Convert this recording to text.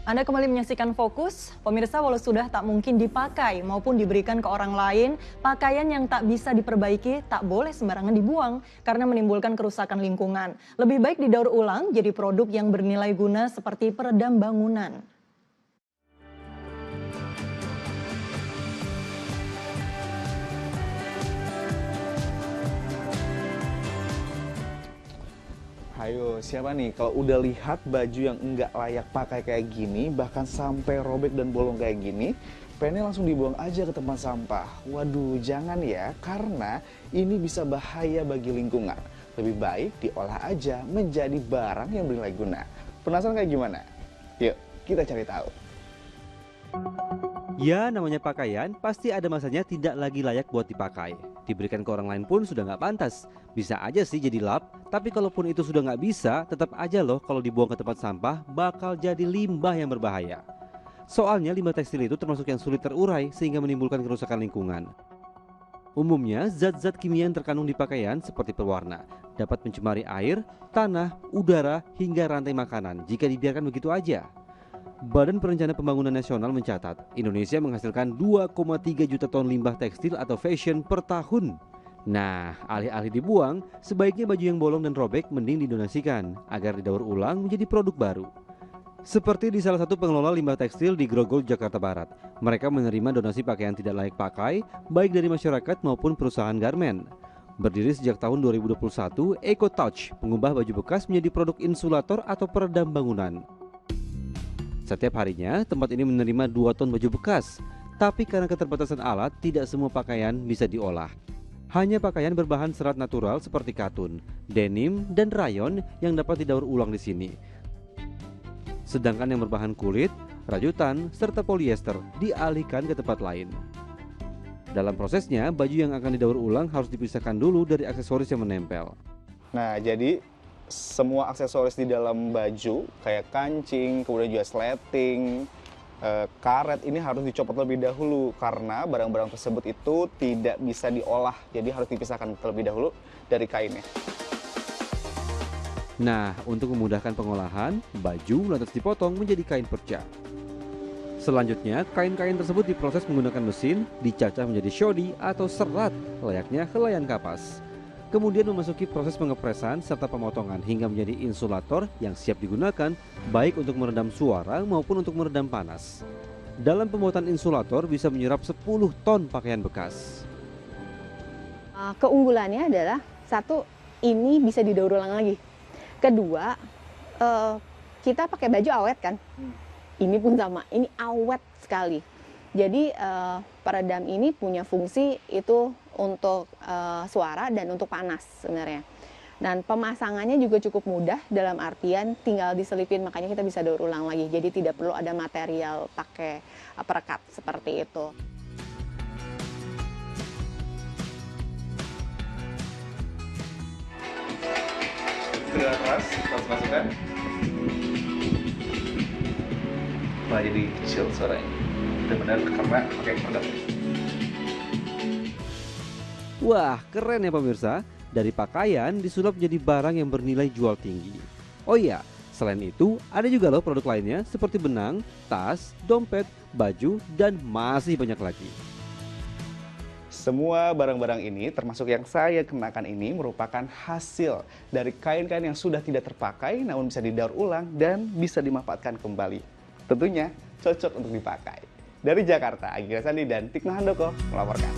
Anda kembali menyaksikan Fokus. Pemirsa, walau sudah tak mungkin dipakai maupun diberikan ke orang lain, pakaian yang tak bisa diperbaiki tak boleh sembarangan dibuang karena menimbulkan kerusakan lingkungan. Lebih baik didaur ulang jadi produk yang bernilai guna seperti peredam bangunan. Ayo, siapa nih kalau udah lihat baju yang enggak layak pakai kayak gini, bahkan sampai robek dan bolong kayak gini, pengennya langsung dibuang aja ke tempat sampah. Waduh, jangan ya, karena ini bisa bahaya bagi lingkungan. Lebih baik diolah aja menjadi barang yang bernilai guna. Penasaran kayak gimana? Yuk, kita cari tahu. Ya, namanya pakaian pasti ada masanya tidak lagi layak buat dipakai. Diberikan ke orang lain pun sudah nggak pantas. Bisa aja sih jadi lap, tapi kalaupun itu sudah nggak bisa, tetap aja loh kalau dibuang ke tempat sampah bakal jadi limbah yang berbahaya. Soalnya limbah tekstil itu termasuk yang sulit terurai sehingga menimbulkan kerusakan lingkungan. Umumnya, zat-zat kimia yang terkandung di pakaian seperti pewarna dapat mencemari air, tanah, udara, hingga rantai makanan jika dibiarkan begitu aja. Badan Perencanaan Pembangunan Nasional mencatat, Indonesia menghasilkan 2,3 juta ton limbah tekstil atau fashion per tahun. Nah, alih-alih dibuang, sebaiknya baju yang bolong dan robek mending didonasikan agar didaur ulang menjadi produk baru. Seperti di salah satu pengelola limbah tekstil di Grogol, Jakarta Barat. Mereka menerima donasi pakaian tidak layak pakai, baik dari masyarakat maupun perusahaan garmen. Berdiri sejak tahun 2021, Eco Touch mengubah baju bekas menjadi produk insulator atau peredam bangunan. Setiap harinya, tempat ini menerima 2 ton baju bekas. Tapi karena keterbatasan alat, tidak semua pakaian bisa diolah. Hanya pakaian berbahan serat natural seperti katun, denim, dan rayon yang dapat didaur ulang di sini. Sedangkan yang berbahan kulit, rajutan, serta polyester dialihkan ke tempat lain. Dalam prosesnya, baju yang akan didaur ulang harus dipisahkan dulu dari aksesoris yang menempel. Nah, jadi semua aksesoris di dalam baju kayak kancing, kemudian juga sleting, karet ini harus dicopot lebih dahulu karena barang-barang tersebut itu tidak bisa diolah, jadi harus dipisahkan terlebih dahulu dari kainnya. Nah, untuk memudahkan pengolahan, baju lantas dipotong menjadi kain perca. Selanjutnya, kain-kain tersebut diproses menggunakan mesin, dicacah menjadi shodi atau serat, layaknya helaian kapas. Kemudian memasuki proses pengepresan serta pemotongan hingga menjadi insulator yang siap digunakan baik untuk meredam suara maupun untuk meredam panas. Dalam pembuatan insulator bisa menyerap 10 ton pakaian bekas. Keunggulannya adalah satu, ini bisa didaur ulang lagi. Kedua, kita pakai baju awet kan. Ini pun sama, ini awet sekali. Jadi peredam ini punya fungsi itu untuk suara dan untuk panas sebenarnya. Dan pemasangannya juga cukup mudah dalam artian tinggal diselipin, makanya kita bisa daur ulang lagi. Jadi tidak perlu ada material pakai perekat seperti itu. Sudah keras, harus masukkan. Wah, jadi kecil suaranya. Benar-benar karena pakai produk. Wah, keren ya pemirsa. Dari pakaian disulap jadi barang yang bernilai jual tinggi. Oh iya, selain itu ada juga loh produk lainnya seperti benang, tas, dompet, baju, dan masih banyak lagi. Semua barang-barang ini termasuk yang saya kenakan ini merupakan hasil dari kain-kain yang sudah tidak terpakai namun bisa didaur ulang dan bisa dimanfaatkan kembali. Tentunya cocok untuk dipakai. Dari Jakarta, Agil Sandi dan Tikno Handoko melaporkan.